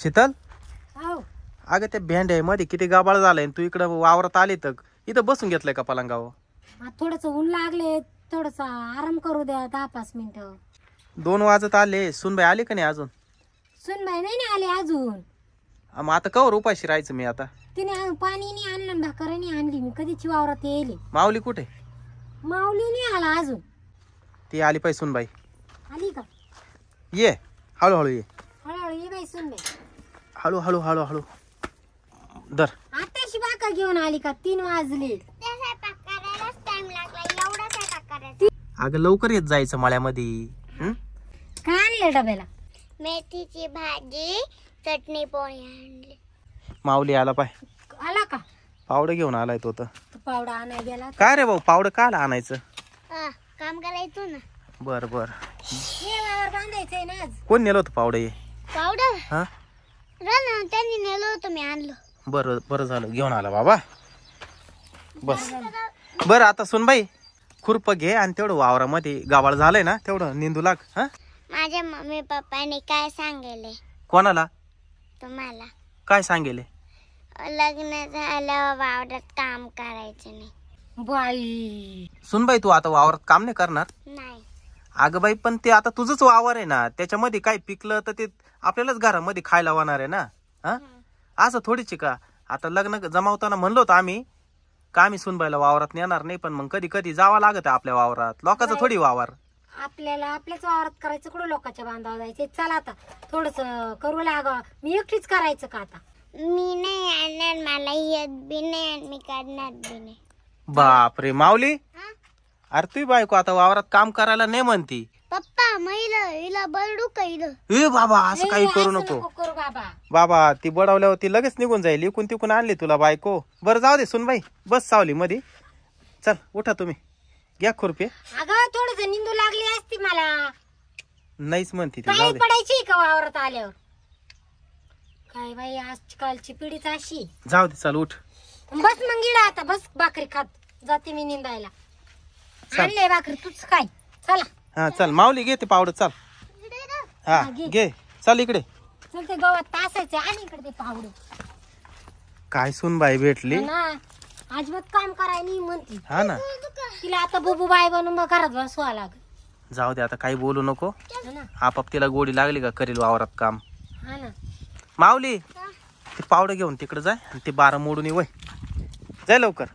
शीतल हो अगं त्या भेंड्या मध्ये किती गाबाळ झालाय तू इकडं वावरात आली तर इथं बसून घेतलंय का पलंगावर? थोडस ऊन लागले, थोडस आराम करू द्या 10-5 मिनिटं. 2 वाजत आले, सुनबाई आली का नाही अजून? सुनबाई नाही ना आले अजून. मग आता कवर उपाशी राहायचं मी आता? तिने पाणी नाही आणलं, भाकर नाही आणली, मी कधीची वावरात येईल. माऊली कुठे? माऊली नाही आला अजून. ती आली पाहिजे सुनबाई. आली का? ये हळूहळू ये. हळूहळू ये बाई सुनबाई. हळू हळू हळू हळू दर. आताशी भाकर घेऊन आली का? 3 वाजले. अगं लवकर येत जायचं मळ्यामध्ये. काय आणलं डब्याला? मेथीची भाजी, चटणी, पोळी आणली. माऊली आला पाय. आला का? पावडं घेऊन आलाय तो तर. तू पावडा आणाय गेला? काय रे भाऊ पावडं काल आणायचं? काम करायचं ना. बर बर. हे वावर बांधायचंय ना आज. कोण नेलं होतं पावडं? ये पावडर हा त्यांनी नेलं होतं, मी आणलं. बरं बरं झालं घेऊन आला बाबा. बस बरं आता सुनबाई खुरप घे आणि तेवढं वावरामध्ये गावाळ झालंय ना तेवढं निंदू लाग. हा माझ्या मम्मी पप्पाने काय सांगेले कोणाला? तुम्हाला. काय सांगेले? लग्न झालं वावरात काम करायचं नाही. बाई सुनबाई तू आता वावरात काम नाही करणार? नाही. अगं बाई पण ते आता तुझंच वावर आहे ना, त्याच्यामध्ये काय पिकलं तर ते आपल्यालाच घरामध्ये खायला होणार आहे ना. हा असं थोडीच का? आता लग्न जमावताना म्हणलो होतो आम्ही का आम्ही सुनबाईला वावरात नेणार नाही, पण मग कधी कधी जावं लागत आहे आपल्या वावरात. लोकांचं थोडी वावर आपल्याला आपल्याच वावरात करायचं, कुठं लोकांच्या बांधावर जायचं. चला आता थोडस करू लागा. मी एकटीच करायचं का आता? मी नाही आणणार, मला येत बी नाही आणि मी काढणार बी नाही. बापरे माऊली, अरे तुझी बायको आता वावरात काम करायला नाही म्हणती. पप्पा महिला हिला बरडू का हिला? ए बाबा असं काही करू नको करू बाबा. बाबा. ती बडवल्यावर ती लगेच निघून जाईल. इकून तिकून आणली तुला बायको. बरं जाऊ दे सुनबाई, बस सावली मध्ये. चल उठा तुम्ही, घ्या खुरपे. अगं थोडस निंदू लागली असती मला. नाहीच म्हणती ती. काय जाऊ दे. पडायची का वावरात आल्यावर? काय बाई आजकालची पिढीच अशी. जाऊ दे चल उठ. बस मग गिडा आता, बस भाकरी खात जाते मी निंदायला. आणले भाकरी तूच काय. चला हा चल माऊली घे ते पावडं. चल हा घे चल इकडे. चल ते गवत तासायचं आणि इकडे ते पावडं. काय सुनबाई भेटली ना अजिबात काम करायला नाही म्हणती. हा ना. तिला आता बुबू बाय बनून मग घरात बसवा लाग. जाऊ दे आता काही बोलू नको. हा ना. आपाप तिला गोडी लागली का करेल वावरात काम. हा ना. माऊली ते पावडं घेऊन तिकडे जाय आणि ते 12 मोडून ये वय. जाय लवकर.